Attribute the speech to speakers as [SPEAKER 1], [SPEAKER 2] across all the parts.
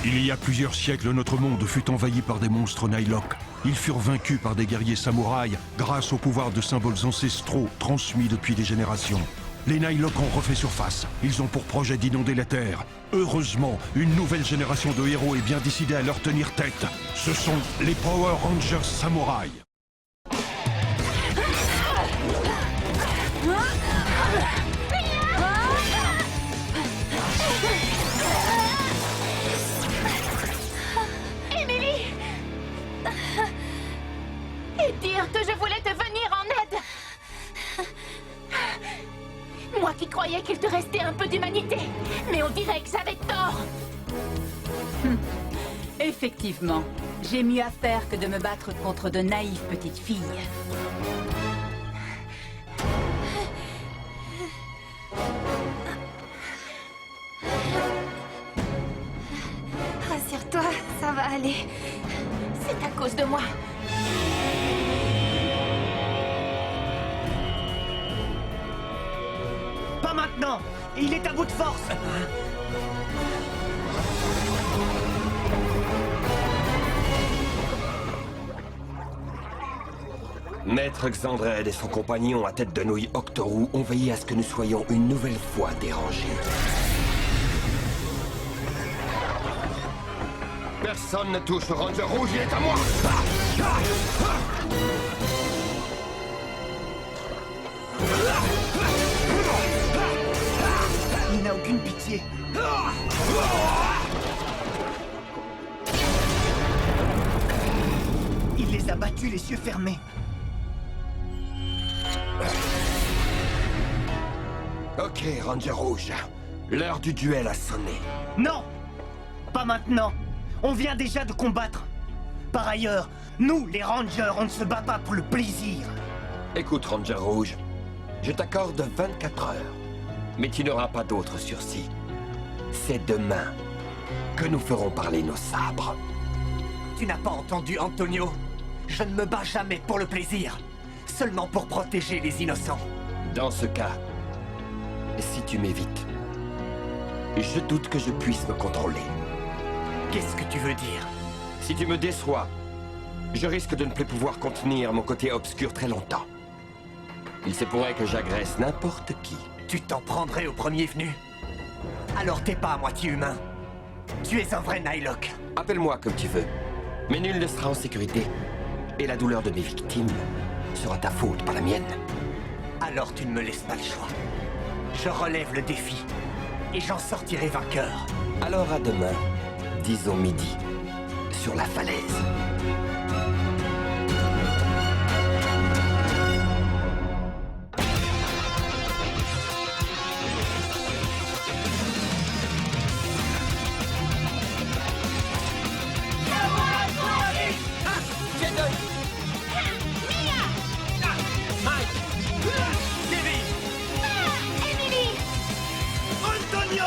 [SPEAKER 1] Il y a plusieurs siècles, notre monde fut envahi par des monstres Nihilok. Ils furent vaincus par des guerriers samouraïs grâce au pouvoir de symboles ancestraux transmis depuis des générations. Les Nihilok ont refait surface. Ils ont pour projet d'inonder la Terre. Heureusement, une nouvelle génération de héros est bien décidée à leur tenir tête. Ce sont les Power Rangers Samouraï.
[SPEAKER 2] Emily! Et dire que je voulais te venir en aide! Moi qui croyais qu'il te restait un peu d'humanité, mais on dirait que j'avais tort!
[SPEAKER 3] Effectivement, j'ai mieux à faire que de me battre contre de naïves petites filles.
[SPEAKER 2] Rassure-toi, ça va aller. C'est à cause de moi.
[SPEAKER 4] Pas maintenant! Il est à bout de force!
[SPEAKER 5] Maître Xandred et son compagnon à tête de nouille Octorou ont veillé à ce que nous soyons une nouvelle fois dérangés. Personne ne touche au Ranger Rouge, il est à moi!
[SPEAKER 4] Il n'a aucune pitié. Il les a battus les yeux fermés.
[SPEAKER 5] Ok, Ranger Rouge. L'heure du duel a sonné.
[SPEAKER 4] Non! Pas maintenant! On vient déjà de combattre. Par ailleurs, nous, les Rangers, on ne se bat pas pour le plaisir.
[SPEAKER 5] Écoute, Ranger Rouge, je t'accorde 24 heures. Mais tu n'auras pas d'autre sursis. C'est demain que nous ferons parler nos sabres.
[SPEAKER 6] Tu n'as pas entendu, Antonio? Je ne me bats jamais pour le plaisir. Seulement pour protéger les innocents.
[SPEAKER 5] Dans ce cas, si tu m'évites, je doute que je puisse me contrôler.
[SPEAKER 6] Qu'est-ce que tu veux dire?
[SPEAKER 5] Si tu me déçois, je risque de ne plus pouvoir contenir mon côté obscur très longtemps. Il se pourrait que j'agresse n'importe qui.
[SPEAKER 6] Tu t'en prendrais au premier venu? Alors t'es pas à moitié humain. Tu es un vrai Nihilok.
[SPEAKER 5] Appelle-moi comme tu veux, mais nul ne sera en sécurité. Et la douleur de mes victimes sera ta faute, pas la mienne.
[SPEAKER 6] Alors tu ne me laisses pas le choix. Je relève le défi, et j'en sortirai vainqueur.
[SPEAKER 5] Alors à demain, disons midi, sur la falaise.
[SPEAKER 4] Antonio!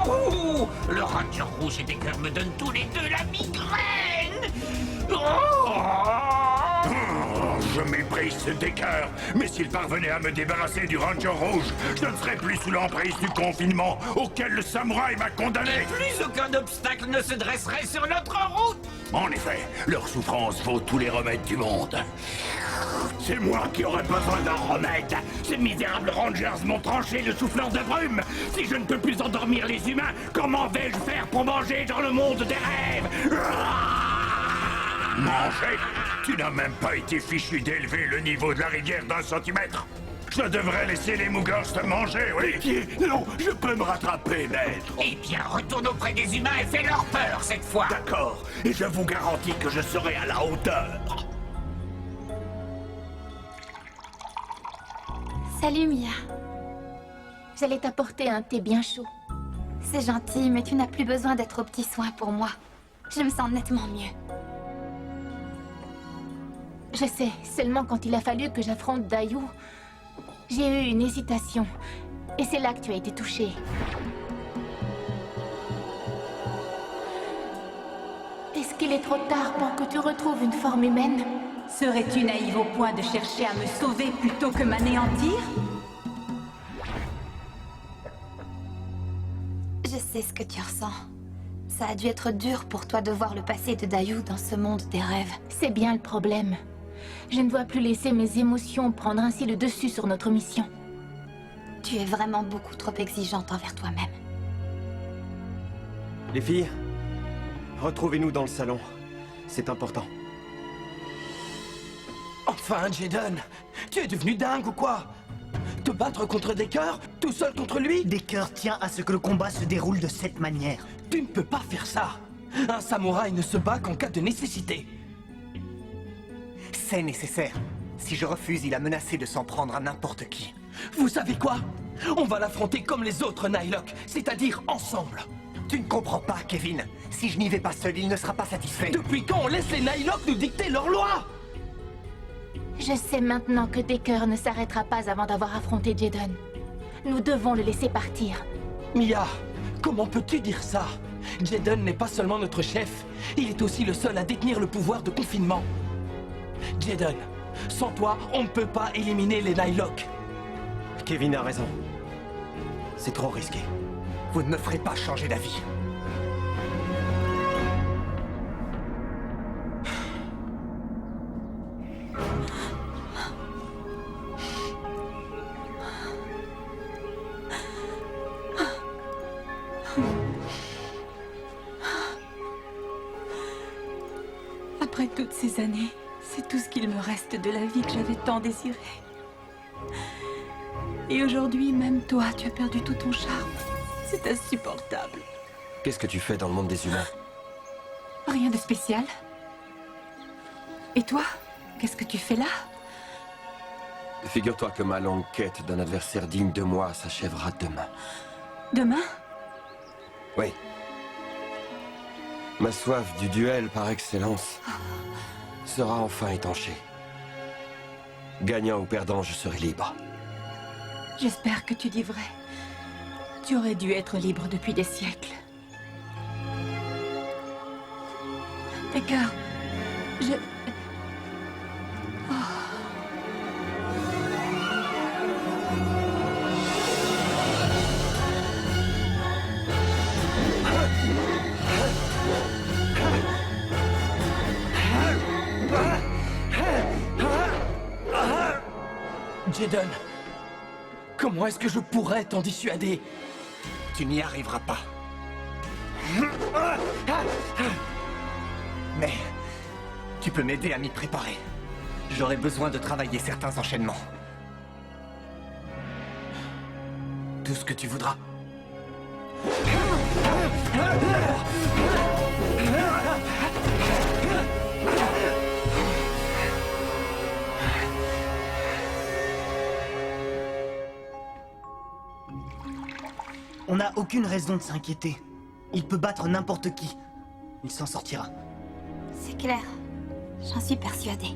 [SPEAKER 7] Ouh, le Ranger Rouge et Decker me donnent tous les deux la migraine. Oh,
[SPEAKER 1] Je méprise ce Decker, mais s'il parvenait à me débarrasser du Ranger Rouge, je ne serais plus sous l'emprise du confinement auquel le samouraï m'a condamné.
[SPEAKER 7] plus aucun obstacle ne se dresserait sur notre route.
[SPEAKER 1] En effet, leur souffrance vaut tous les remèdes du monde. C'est moi qui aurais besoin d'un remède. Ces misérables Rangers m'ont tranché le souffleur de brume. Si je ne peux plus endormir les humains, comment vais-je faire pour manger dans le monde des rêves? Manger? Tu n'as même pas été fichu d'élever le niveau de la rivière d'1 centimètre.
[SPEAKER 8] Je devrais laisser les Moogans te manger, oui. Non, je peux me rattraper, maître.
[SPEAKER 7] Eh bien, retourne auprès des humains et fais leur peur cette fois.
[SPEAKER 8] D'accord, et je vous garantis que je serai à la hauteur.
[SPEAKER 9] Salut Mia.
[SPEAKER 2] J'allais t'apporter un thé bien chaud.
[SPEAKER 9] C'est gentil, mais tu n'as plus besoin d'être aux petits soins pour moi. Je me sens nettement mieux.
[SPEAKER 2] Je sais, seulement quand il a fallu que j'affronte Dayu, j'ai eu une hésitation. Et c'est là que tu as été touché. Est-ce qu'il est trop tard pour que tu retrouves une forme humaine?
[SPEAKER 3] Serais-tu naïve au point de chercher à me sauver plutôt que m'anéantir?
[SPEAKER 9] Je sais ce que tu ressens. Ça a dû être dur pour toi de voir le passé de Dayu dans ce monde des rêves.
[SPEAKER 2] C'est bien le problème. Je ne dois plus laisser mes émotions prendre ainsi le dessus sur notre mission.
[SPEAKER 9] Tu es vraiment beaucoup trop exigeante envers toi-même.
[SPEAKER 10] Les filles, retrouvez-nous dans le salon. C'est important.
[SPEAKER 6] Enfin, Jaden, tu es devenu dingue ou quoi? Te battre contre Decker, tout seul contre lui?
[SPEAKER 4] Decker tient à ce que le combat se déroule de cette manière.
[SPEAKER 6] Tu ne peux pas faire ça. Un samouraï ne se bat qu'en cas de nécessité.
[SPEAKER 10] C'est nécessaire. Si je refuse, il a menacé de s'en prendre à n'importe qui.
[SPEAKER 6] Vous savez quoi? On va l'affronter comme les autres Nihilok, c'est-à-dire ensemble.
[SPEAKER 10] Tu ne comprends pas, Kevin. Si je n'y vais pas seul, il ne sera pas satisfait.
[SPEAKER 6] Depuis quand on laisse les Nihilok nous dicter leurs lois?
[SPEAKER 2] Je sais maintenant que Decker ne s'arrêtera pas avant d'avoir affronté Jaden. Nous devons le laisser partir.
[SPEAKER 6] Mia, comment peux-tu dire ça? Jaden n'est pas seulement notre chef, il est aussi le seul à détenir le pouvoir de confinement. Jaden, sans toi, on ne peut pas éliminer les Nihilok.
[SPEAKER 10] Kevin a raison. C'est trop risqué. Vous ne me ferez pas changer d'avis.
[SPEAKER 3] Après toutes ces années, c'est tout ce qu'il me reste de la vie que j'avais tant désiré. Et aujourd'hui, même toi, tu as perdu tout ton charme. C'est insupportable.
[SPEAKER 5] Qu'est-ce que tu fais dans le monde des humains?
[SPEAKER 3] Rien de spécial. Et toi, qu'est-ce que tu fais là?
[SPEAKER 5] Figure-toi que ma longue quête d'un adversaire digne de moi s'achèvera demain.
[SPEAKER 3] Demain?
[SPEAKER 5] Oui. Ma soif du duel par excellence sera enfin étanchée. Gagnant ou perdant, je serai libre.
[SPEAKER 3] J'espère que tu dis vrai. Tu aurais dû être libre depuis des siècles. Decker, je...
[SPEAKER 6] Jaden, comment est-ce que je pourrais t'en dissuader?
[SPEAKER 10] Tu n'y arriveras pas. Mais tu peux m'aider à m'y préparer. J'aurai besoin de travailler certains enchaînements.
[SPEAKER 6] Tout ce que tu voudras.
[SPEAKER 4] On n'a aucune raison de s'inquiéter. Il peut battre n'importe qui. Il s'en sortira.
[SPEAKER 9] C'est clair. J'en suis persuadée.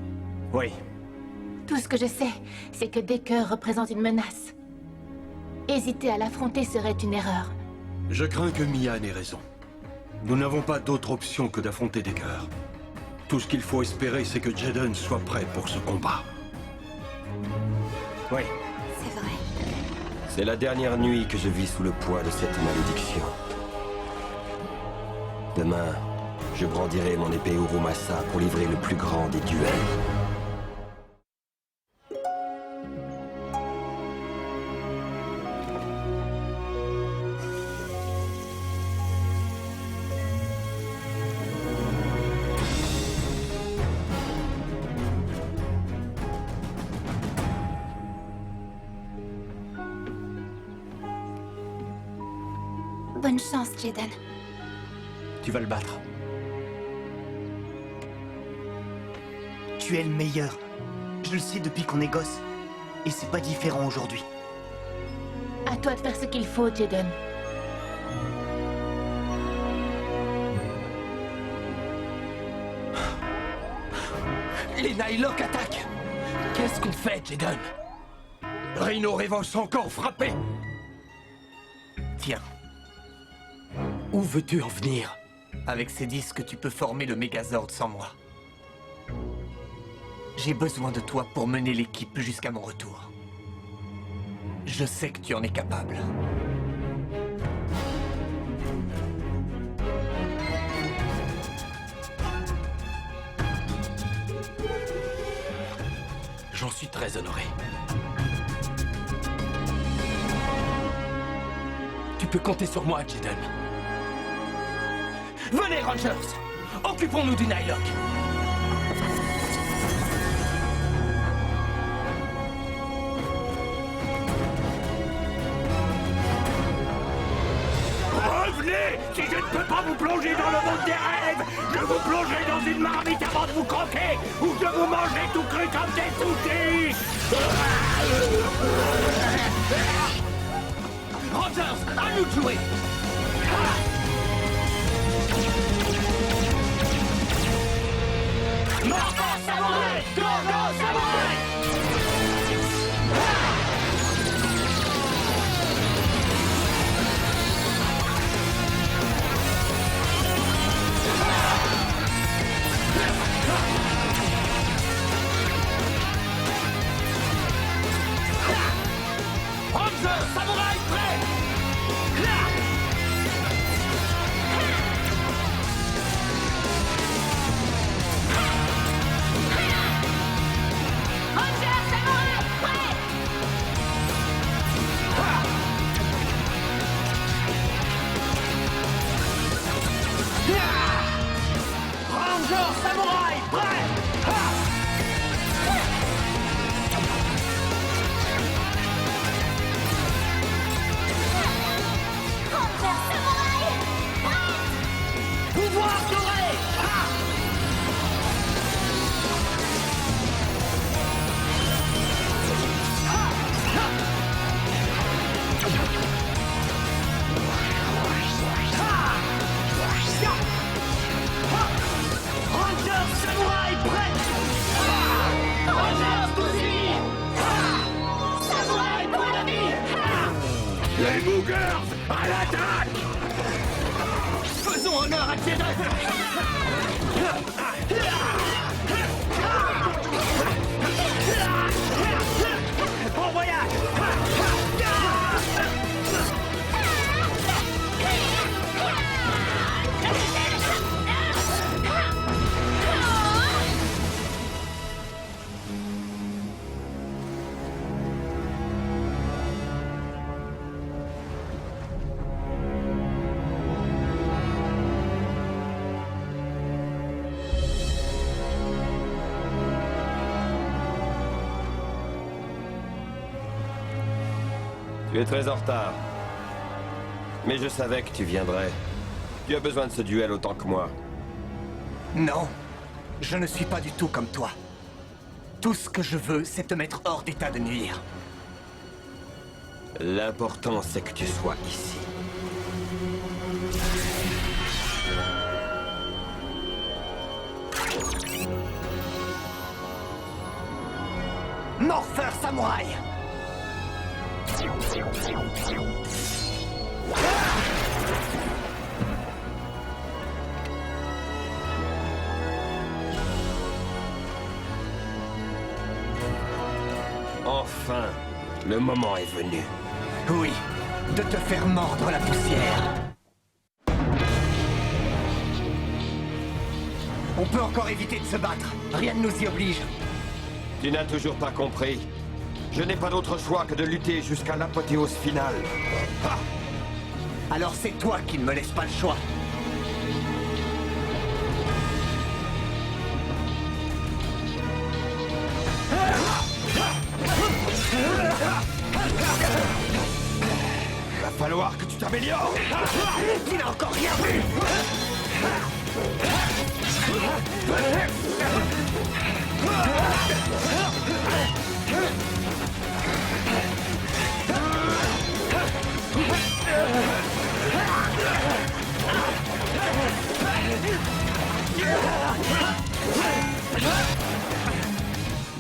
[SPEAKER 10] Oui.
[SPEAKER 2] Tout ce que je sais, c'est que Decker représente une menace. Hésiter à l'affronter serait une erreur.
[SPEAKER 1] Je crains que Mia n'ait raison. Nous n'avons pas d'autre option que d'affronter Decker. Tout ce qu'il faut espérer, c'est que Jaden soit prêt pour ce combat.
[SPEAKER 10] Oui.
[SPEAKER 9] C'est vrai.
[SPEAKER 5] C'est la dernière nuit que je vis sous le poids de cette malédiction. Demain, je brandirai mon épée Urumasa pour livrer le plus grand des duels.
[SPEAKER 9] Bonne chance, Jaden.
[SPEAKER 10] Tu vas le battre.
[SPEAKER 4] Tu es le meilleur. Je le sais depuis qu'on est gosse. Et c'est pas différent aujourd'hui.
[SPEAKER 2] À toi de faire ce qu'il faut, Jaden.
[SPEAKER 6] Les Nylock attaquent. Qu'est-ce qu'on fait, Jaden?
[SPEAKER 5] Rhino Revos encore frappé.
[SPEAKER 4] Tiens,
[SPEAKER 6] Où veux-tu en venir?
[SPEAKER 4] avec ces disques, tu peux former le Megazord sans moi. J'ai besoin de toi pour mener l'équipe jusqu'à mon retour. Je sais que tu en es capable.
[SPEAKER 6] J'en suis très honoré. Tu peux compter sur moi, Jaden. Venez, Rangers! Occupons-nous du Nylock!
[SPEAKER 8] Revenez! Si je ne peux pas vous plonger dans le monde des rêves, je vous plongerai dans une marmite avant de vous croquer, ou je vous mangerai tout cru comme des sushis!
[SPEAKER 6] Rangers, à nous de jouer!
[SPEAKER 8] Gorgo Samouraï! Gorgo Samouraï!
[SPEAKER 6] Rangers, samouraï, prêt!
[SPEAKER 2] Ranger Samouraï, prêt!
[SPEAKER 6] Rangers, samouraï, prêt!
[SPEAKER 2] Ranger Samouraï, prêt!
[SPEAKER 6] Pouvoir doré!
[SPEAKER 8] Rangers Samouraï prêt!
[SPEAKER 2] Ranger Bouzui! Samouraï pour la vie!
[SPEAKER 8] Les Boogers, à l'attaque!
[SPEAKER 6] Faisons honneur à Jaden!
[SPEAKER 8] Bon voyage!
[SPEAKER 5] Tu es très en retard. Mais je savais que tu viendrais. Tu as besoin de ce duel autant que moi.
[SPEAKER 4] Non, je ne suis pas du tout comme toi. Tout ce que je veux, c'est te mettre hors d'état de nuire.
[SPEAKER 5] L'important, c'est que tu sois ici.
[SPEAKER 4] Morpher Samouraï!
[SPEAKER 5] Enfin, le moment est venu.
[SPEAKER 4] Oui, de te faire mordre la poussière. On peut encore éviter de se battre. Rien ne nous y oblige.
[SPEAKER 5] Tu n'as toujours pas compris. Je n'ai pas d'autre choix que de lutter jusqu'à l'apothéose finale. Ha!
[SPEAKER 4] Alors c'est toi qui ne me laisses pas le choix.
[SPEAKER 5] Va falloir que tu
[SPEAKER 8] s'améliore.
[SPEAKER 4] Tu n'as encore rien vu.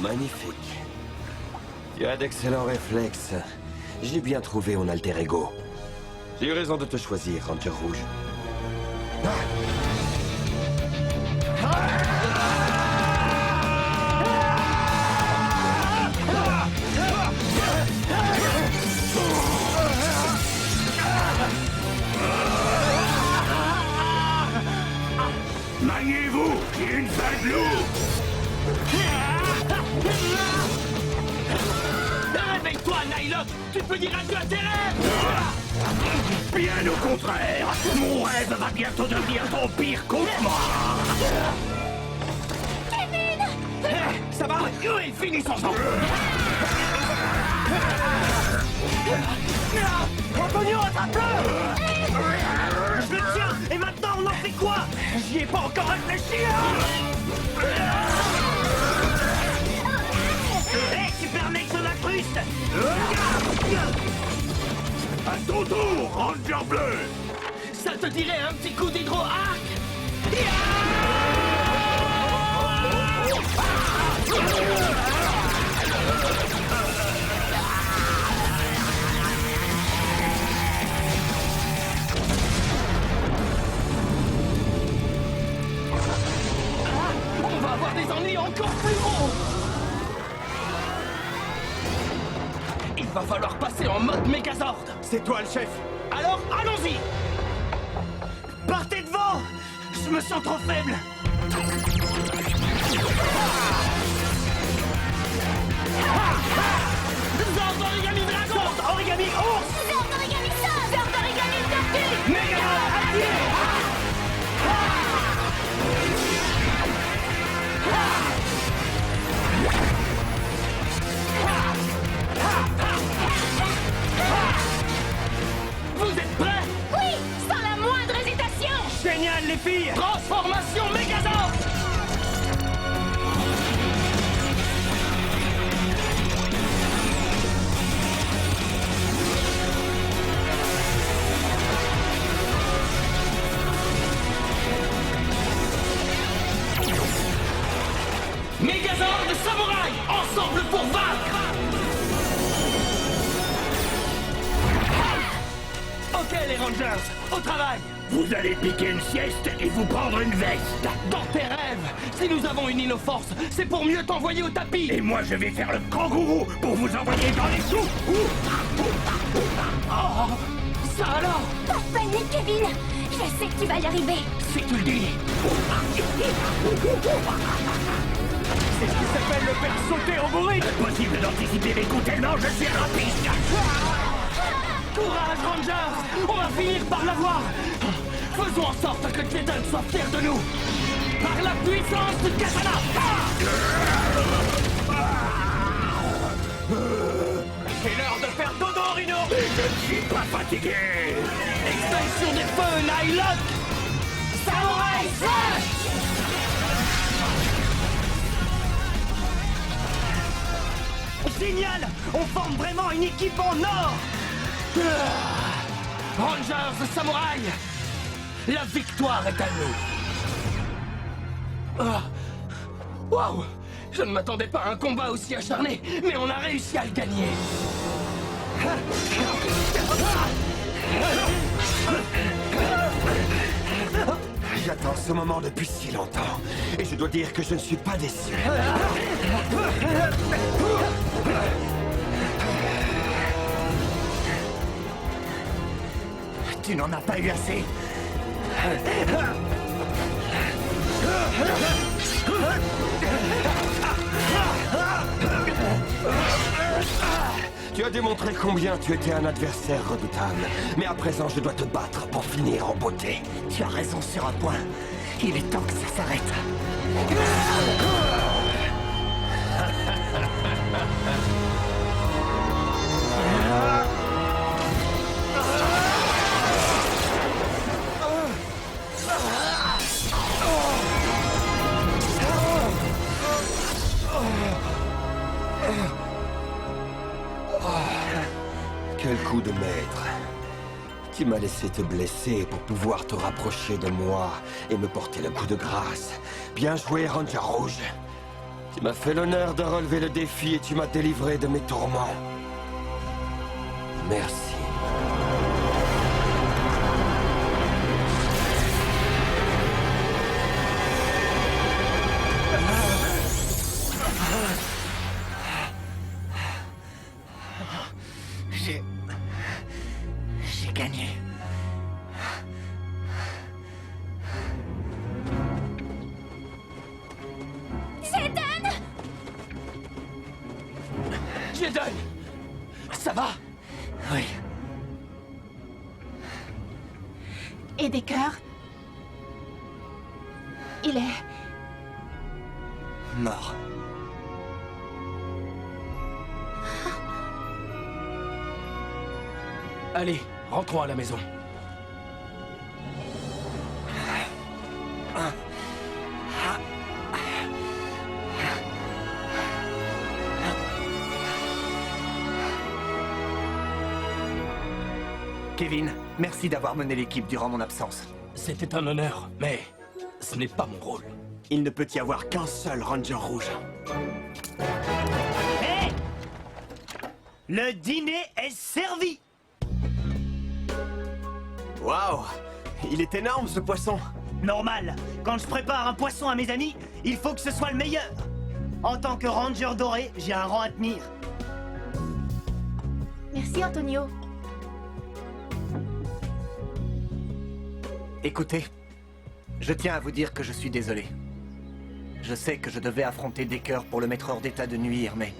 [SPEAKER 5] Magnifique. Tu as d'excellents réflexes. J'ai bien trouvé mon alter ego. J'ai eu raison de te choisir, Ranger Rouge.
[SPEAKER 8] Maniez-vous, j'ai une balle de loup.
[SPEAKER 6] Réveille-toi, Nylock! Tu peux dire adieu à tes rêves!
[SPEAKER 8] Bien au contraire, mon rêve va bientôt devenir ton pire cauchemar.
[SPEAKER 6] Ça va? Oui, finissons-en!
[SPEAKER 4] Antonio, attrape-le! Je le tiens! Et maintenant, on en fait quoi? J'y ai pas encore réfléchi, hein! Hé, super mec de l'incruste!
[SPEAKER 8] À ton tour, Ranger Bleu.
[SPEAKER 6] Ça te dirait un petit coup d'hydro-arc? On va avoir des ennuis encore plus gros! Il va falloir passer en mode Megazord!
[SPEAKER 10] C'est toi le chef.
[SPEAKER 6] Alors, allons-y!
[SPEAKER 4] Partez devant! Je me sens trop faible!
[SPEAKER 6] Zord Origami Dragon!
[SPEAKER 4] Zord Origami Ours!
[SPEAKER 2] Zord Origami Sage! Zord Origami Tortue!
[SPEAKER 4] Méga activé!
[SPEAKER 6] Vous êtes prêts?
[SPEAKER 2] Oui! Sans la moindre hésitation!
[SPEAKER 4] Génial, les filles!
[SPEAKER 6] Transformation Megazord! Megazord Samouraï! Ensemble pour vaincre! Ok les Rangers, au travail!
[SPEAKER 8] Vous allez piquer une sieste et vous prendre une veste.
[SPEAKER 6] Dans tes rêves! Si nous avons une Innoforce, c'est pour mieux t'envoyer au tapis!
[SPEAKER 8] Et moi, je vais faire le kangourou pour vous envoyer dans les choux.
[SPEAKER 6] Oh! Ça alors!
[SPEAKER 2] Pas de panique, Kevin! Je sais que tu vas y arriver!
[SPEAKER 6] Si tu le dis!
[SPEAKER 8] C'est ce qui s'appelle le faire sauter au bourrique. Impossible d'anticiper mes coups tellement je suis rapide.
[SPEAKER 6] Courage, Rangers! On va finir par l'avoir! Faisons en sorte que Jeden soit fier de nous! Par la puissance du katana!
[SPEAKER 8] C'est l'heure de faire dodo, Rhino. Et je ne suis pas fatigué.
[SPEAKER 6] Extinction des feux, Nylock! Samouraï Slash!
[SPEAKER 4] Génial! On forme vraiment une équipe en or!
[SPEAKER 6] Rangers Samouraï! La victoire est à nous! Waouh! Je ne m'attendais pas à un combat aussi acharné, mais on a réussi à le gagner!
[SPEAKER 5] J'attends ce moment depuis si longtemps. Et je dois dire que je ne suis pas déçu.
[SPEAKER 4] Tu n'en as pas eu assez.
[SPEAKER 5] Tu as démontré combien tu étais un adversaire redoutable. Mais à présent, je dois te battre pour finir en beauté.
[SPEAKER 4] Tu as raison sur un point. Il est temps que ça s'arrête.
[SPEAKER 5] coup de maître. Tu m'as laissé te blesser pour pouvoir te rapprocher de moi et me porter le coup de grâce. Bien joué, Ranger Rouge. Tu m'as fait l'honneur de relever le défi et tu m'as délivré de mes tourments. Merci.
[SPEAKER 4] J'ai gagné.
[SPEAKER 6] Jaden! Ça va?
[SPEAKER 4] Oui.
[SPEAKER 2] Et des cœurs? Il est...
[SPEAKER 4] Mort.
[SPEAKER 6] Allez, rentrons à la maison.
[SPEAKER 4] Kevin, merci d'avoir mené l'équipe durant mon absence.
[SPEAKER 6] C'était un honneur, mais ce n'est pas mon rôle.
[SPEAKER 10] Il ne peut y avoir qu'un seul Ranger Rouge.
[SPEAKER 4] Hé! Le dîner est servi!
[SPEAKER 10] Waouh! Il est énorme ce poisson!
[SPEAKER 4] Normal, quand je prépare un poisson à mes amis, il faut que ce soit le meilleur. En tant que Ranger doré, j'ai un rang à tenir.
[SPEAKER 2] Merci, Antonio.
[SPEAKER 4] Écoutez, je tiens à vous dire que je suis désolé. Je sais que je devais affronter Decker pour le mettre hors d'état de nuire, mais...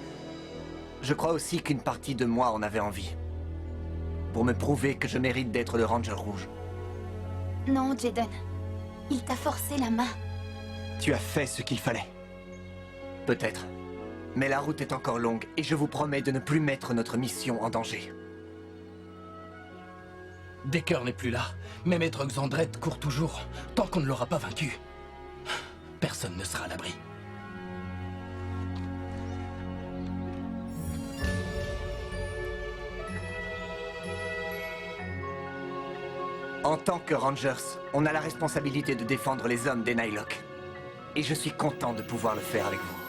[SPEAKER 4] je crois aussi qu'une partie de moi en avait envie. Pour me prouver que je mérite d'être le Ranger Rouge.
[SPEAKER 9] Non, Jaden. Il t'a forcé la main.
[SPEAKER 10] Tu as fait ce qu'il fallait.
[SPEAKER 4] Peut-être. Mais la route est encore longue, et je vous promets de ne plus mettre notre mission en danger.
[SPEAKER 6] Decker n'est plus là, mais Maître Xandret court toujours, tant qu'on ne l'aura pas vaincu. Personne ne sera à l'abri.
[SPEAKER 4] En tant que Rangers, on a la responsabilité de défendre les hommes des Nylock. Et je suis content de pouvoir le faire avec vous.